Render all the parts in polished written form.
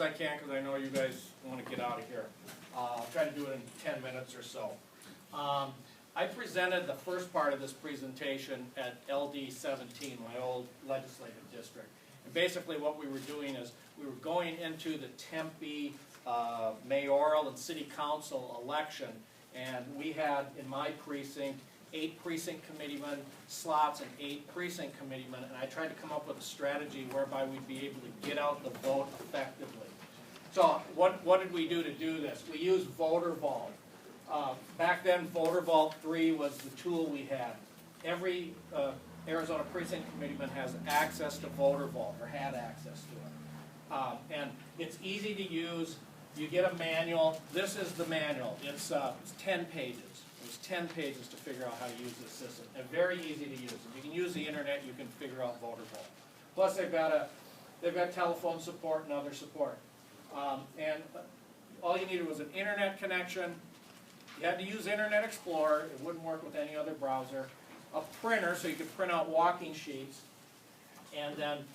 I can because I know you guys want to get out of here. I'll try to do it in 10 minutes or so. I presented the first part of this presentation at LD 17, my old legislative district. And basically what we were doing is we were going into the Tempe mayoral and city council election, and we had in my precinct 8 precinct committeemen slots and 8 precinct committeemen, and I tried to come up with a strategy whereby we'd be able to get out the vote effectively. So what did we do to do this? We used Voter Vault. Back then, Voter Vault 3 was the tool we had. Every Arizona precinct committeeman has access to Voter Vault, or had access to it. And it's easy to use. You get a manual. This is the manual. It's 10 pages. There's 10 pages to figure out how to use this system, and very easy to use. If you can use the internet, you can figure out Voter Vault. Plus, they've got telephone support and other support. And all you needed was an internet connection. You had to use Internet Explorer. It wouldn't work with any other browser. A printer, so you could print out walking sheets. And then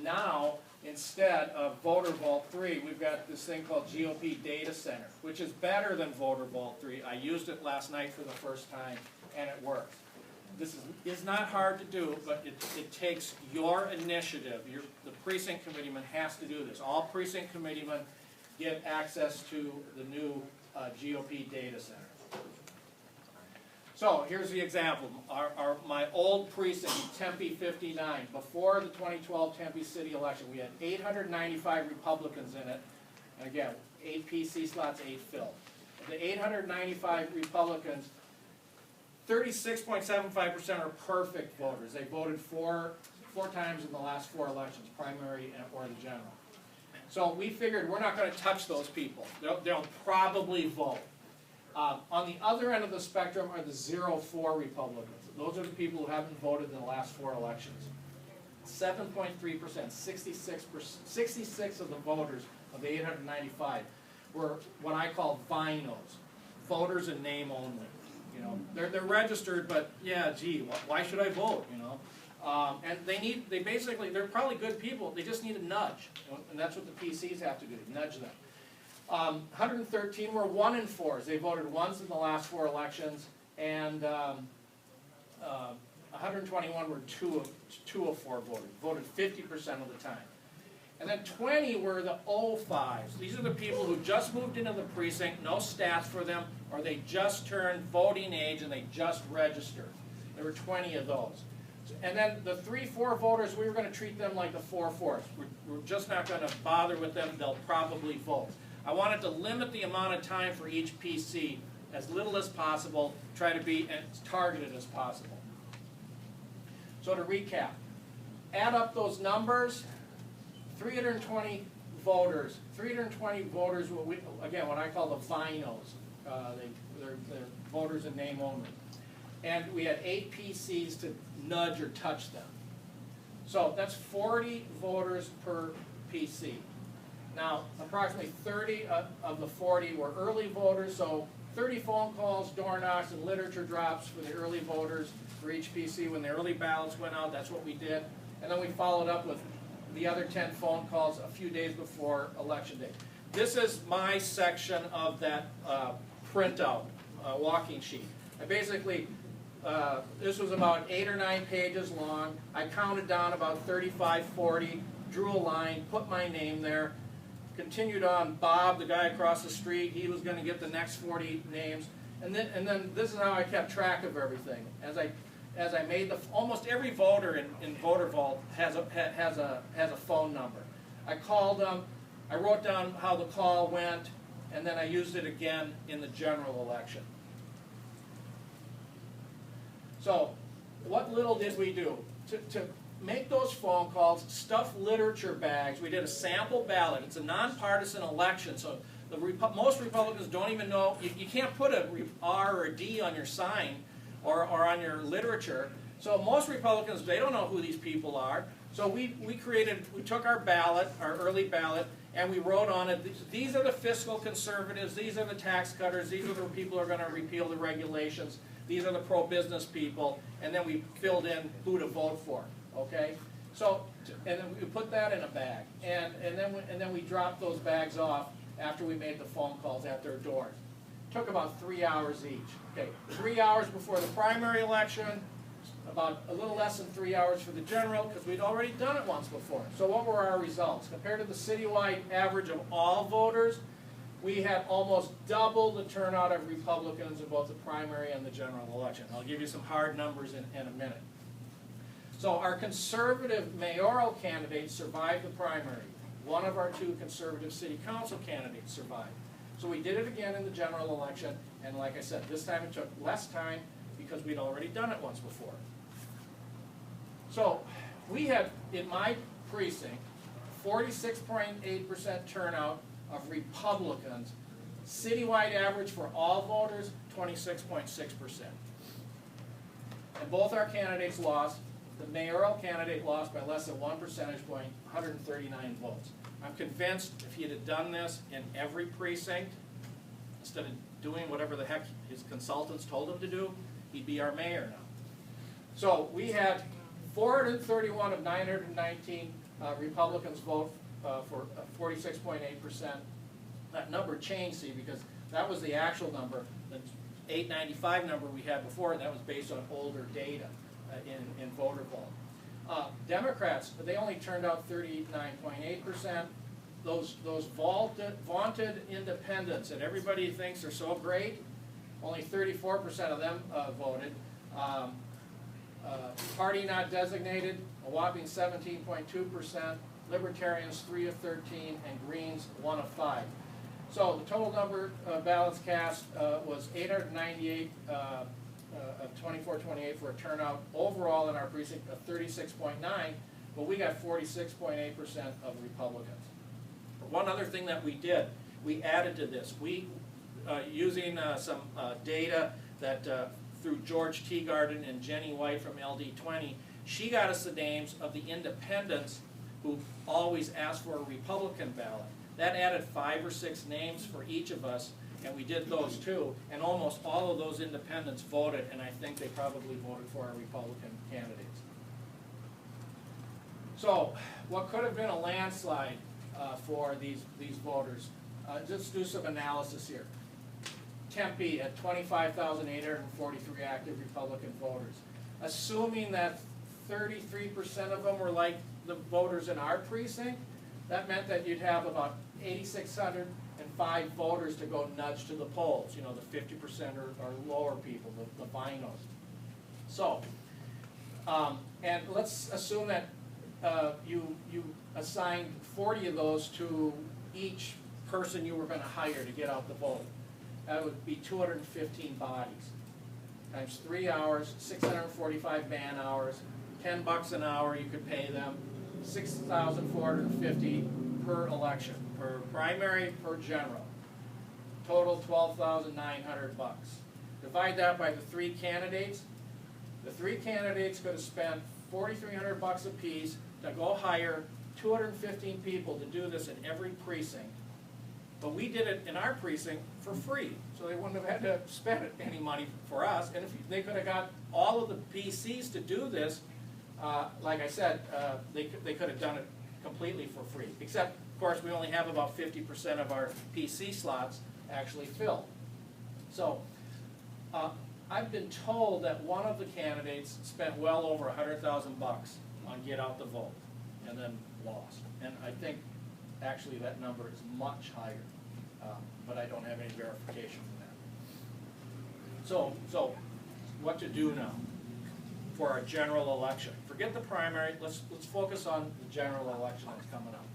now, instead of Voter Vault 3, we've got this thing called GOP Data Center, which is better than Voter Vault 3. I used it last night for the first time, and it works. This is not hard to do, but it takes your initiative. The precinct committeeman has to do this. All precinct committeemen get access to the new GOP Data Center. So here's the example. My old precinct, Tempe 59, before the 2012 Tempe city election, we had 895 Republicans in it. And again, 8 PC slots, 8 filled. Of the 895 Republicans, 36.75% are perfect voters. They voted four times in the last 4 elections, primary or the general. So we figured we're not going to touch those people. They'll probably vote. On the other end of the spectrum are the 0-4 Republicans. Those are the people who haven't voted in the last 4 elections. 7.3%, 66 of the voters of the 895 were what I call VINOs, voters in name only. You know, they're registered, but yeah, gee, why should I vote? You know, and they're probably good people. They just need a nudge, you know, and that's what the PCs have to do, nudge them. 113 were 1 and 4s. They voted once in the last 4 elections, and 121 were 2 of 4 voted 50% of the time. And then 20 were the 05s. These are the people who just moved into the precinct, no stats for them, or they just turned voting age and they just registered. There were 20 of those. And then the 3-4 voters, we were going to treat them like the 4-4s. We're just not going to bother with them. They'll probably vote. I wanted to limit the amount of time for each PC as little as possible, try to be as targeted as possible. So to recap, add up those numbers, 320 voters, again, what I call the VINOs. They're voters in name only. And we had 8 PCs to nudge or touch them. So that's 40 voters per PC. Now, approximately 30 of the 40 were early voters, so 30 phone calls, door knocks, and literature drops for the early voters for each PC. When the early ballots went out, that's what we did. And then we followed up with the other 10 phone calls a few days before Election Day. This is my section of that printout, walking sheet. I basically, this was about 8 or 9 pages long. I counted down about 35, 40, drew a line, put my name there. Continued on, Bob, the guy across the street, he was going to get the next 40 names, and then this is how I kept track of everything. As I made almost every voter in Voter Vault has a phone number. I called them, I wrote down how the call went, and then I used it again in the general election. So, what little did we do to make those phone calls, stuff literature bags. We did a sample ballot. It's a nonpartisan election, so most Republicans don't even know. You can't put a R or a D on your sign or on your literature. So most Republicans, they don't know who these people are. So we took our ballot, our early ballot, and we wrote on it, these are the fiscal conservatives, these are the tax cutters, these are the people who are going to repeal the regulations, these are the pro-business people, and then we filled in who to vote for. Okay? So, and then we put that in a bag, and then we dropped those bags off after we made the phone calls at their doors. Took about 3 hours each. Okay, 3 hours before the primary election, about a little less than 3 hours for the general, because we'd already done it once before. So what were our results? Compared to the citywide average of all voters, we had almost double the turnout of Republicans in both the primary and the general election. I'll give you some hard numbers in a minute. So our conservative mayoral candidate survived the primary. One of our two conservative city council candidates survived. So we did it again in the general election, and like I said, this time it took less time because we'd already done it once before. So we had, in my precinct, 46.8% turnout of Republicans. Citywide average for all voters, 26.6%. And both our candidates lost. The mayoral candidate lost by less than 1 percentage point, 139 votes. I'm convinced if he had done this in every precinct, instead of doing whatever the heck his consultants told him to do, he'd be our mayor now. So we had 431 of 919 Republicans vote for 46.8%. That number changed, see, because that was the actual number. The 895 number we had before, that was based on older data in voter vote. Democrats, they only turned out 39.8%. Those vaunted independents that everybody thinks are so great, only 34% of them voted. Party not designated, a whopping 17.2%. Libertarians 3 of 13, and Greens 1 of 5. So the total number of ballots cast was 898 of 2428 for a turnout overall in our precinct of 36.9, but we got 46.8% of Republicans. One other thing that we did, we added to this. We, using some data that through George Teagarden and Jenny White from LD20, she got us the names of the independents who always asked for a Republican ballot. That added 5 or 6 names for each of us, and we did those too, and almost all of those independents voted, and I think they probably voted for our Republican candidates. So, what could have been a landslide for these voters? Just do some analysis here. Tempe had 25,843 active Republican voters. Assuming that 33% of them were like the voters in our precinct, that meant that you'd have about 8,605 voters to go nudge to the polls, you know, the 50% or lower people, the binos. So, and let's assume that you assigned 40 of those to each person you were going to hire to get out the vote. That would be 215 bodies. Times 3 hours, 645 man hours, $10 an hour you could pay them, 6,450 per election, per primary, per general. Total 12,900 bucks. Divide that by the 3 candidates. The 3 candidates could have spent 4,300 bucks a piece to go hire 215 people to do this in every precinct. But we did it in our precinct for free, so they wouldn't have had to spend any money for us. And if they could have got all of the PCs to do this, like I said, they could have done it completely for free. Except, of course, we only have about 50% of our PC slots actually filled. So I've been told that one of the candidates spent well over 100,000 bucks on get out the vote and then lost. And I think actually that number is much higher, but I don't have any verification from that. So what to do now for our general election? Forget the primary, let's focus on the general election that's coming up.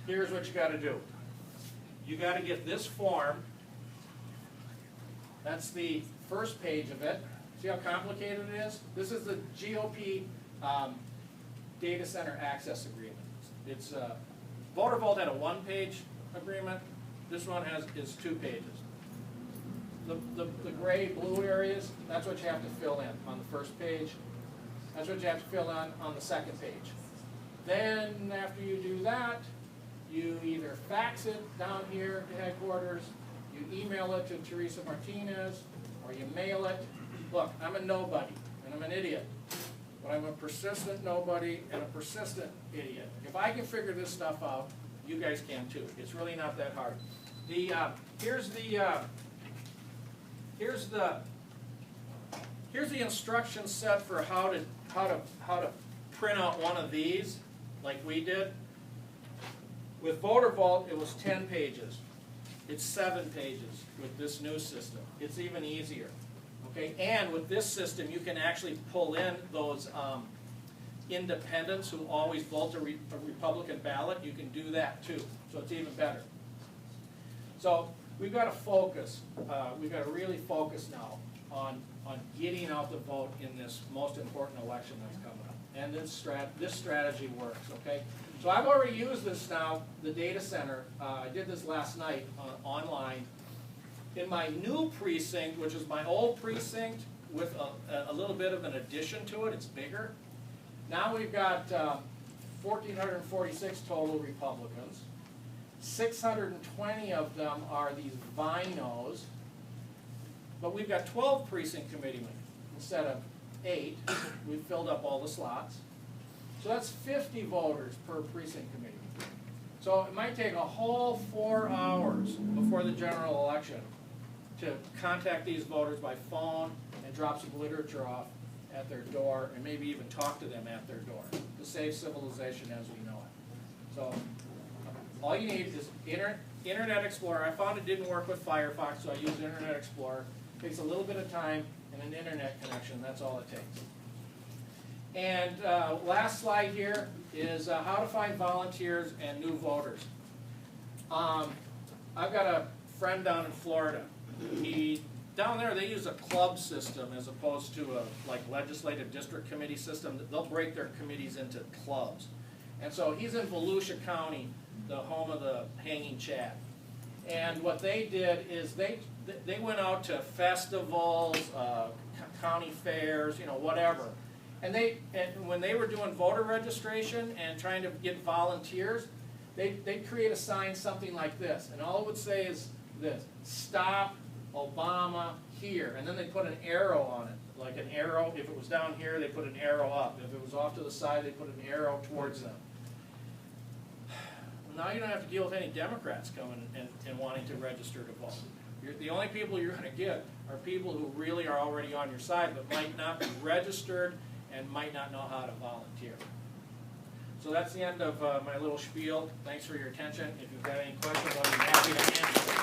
Here's what you got to do. You got to get this form. That's the first page of it. See how complicated it is? This is the GOP Data Center Access Agreement. It's Voter Vault had a 1-page agreement. This one is 2 pages. The gray, blue areas, that's what you have to fill in on the first page. That's what you have to fill in on the second page. Then after you do that, you either fax it down here to headquarters, you email it to Teresa Martinez, or you mail it. Look, I'm a nobody, and I'm an idiot. but I'm a persistent nobody and a persistent idiot. If I can figure this stuff out, you guys can too. It's really not that hard. Here's the instruction set for how to print out one of these, like we did. With Voter Vault, it was 10 pages. It's 7 pages with this new system. It's even easier. Okay, and with this system, you can actually pull in those independents who always vote a Republican ballot. You can do that too, so it's even better. So we've got to focus. We've got to really focus now on getting out the vote in this most important election that's coming up. And this strategy works. Okay, so I've already used this now, the data center. I did this last night online. In my new precinct, which is my old precinct with a little bit of an addition to it, it's bigger. Now we've got 1,446 total Republicans. 620 of them are these vinos. But we've got 12 precinct committeemen instead of 8. We've filled up all the slots. So that's 50 voters per precinct committee. So it might take a whole 4 hours before the general election to contact these voters by phone and drop some literature off at their door, and maybe even talk to them at their door to save civilization as we know it. So all you need is Internet Explorer. I found it didn't work with Firefox, so I used Internet Explorer. It takes a little bit of time and an internet connection. That's all it takes. And last slide here is how to find volunteers and new voters. I've got a friend down in Florida. Down there they use a club system as opposed to a legislative district committee system. They'll break their committees into clubs. And so he's in Volusia County, the home of the hanging Chad. And what they did is they went out to festivals, county fairs, whatever. And when they were doing voter registration and trying to get volunteers, they'd create a sign something like this. And all it would say is this: stop Obama here. And then they put an arrow on it, like an arrow. If it was down here, they put an arrow up. If it was off to the side, they put an arrow towards them. Now you don't have to deal with any Democrats coming and wanting to register to vote. The only people you're going to get are people who really are already on your side but might not be registered and might not know how to volunteer. So that's the end of my little spiel. Thanks for your attention. If you've got any questions, I'll be happy to answer.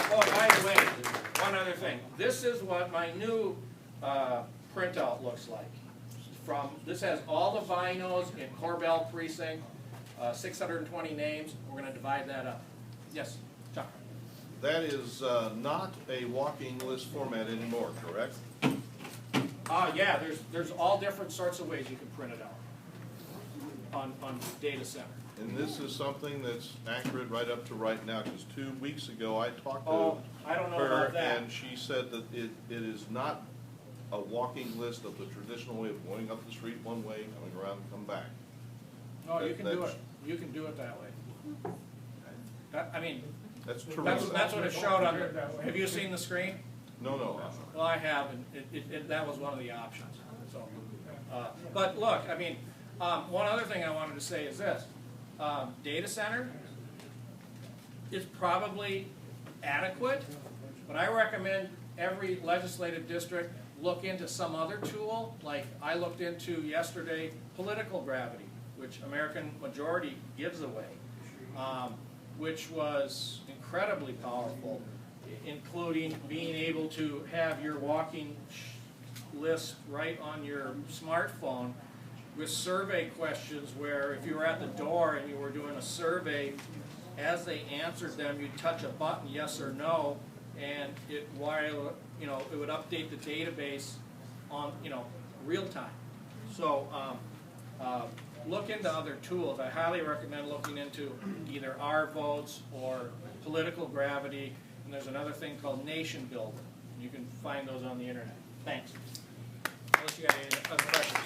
Oh, by the way, one other thing. This is what my new printout looks like. This has all the vinos in Corbell Precinct, 620 names. We're going to divide that up. Yes, Chuck. That is not a walking list format anymore, correct? Yeah, there's all different sorts of ways you can print it out on Data Center. And this is something that's accurate right up to right now, because 2 weeks ago I talked I don't know to her about that. and she said that it is not a walking list of the traditional way of going up the street one way, coming around and come back. No, you can do it. You can do it that way. I mean, That's true. that's what it showed on there. Have you seen the screen? No. Well, I have, and that was one of the options. So, but look, I mean, one other thing I wanted to say is this: Data Center is probably adequate, but I recommend every legislative district look into some other tool. Like I looked into yesterday, political gravity, which American Majority gives away, which was incredibly powerful, including being able to have your walking list right on your smartphone with survey questions where if you were at the door and you were doing a survey, as they answered them, you'd touch a button, yes or no, and it would update the database on real time. So look into other tools. I highly recommend looking into either our votes or political gravity, and there's another thing called Nation Builder. You can find those on the internet. Thanks. Unless you got any other questions.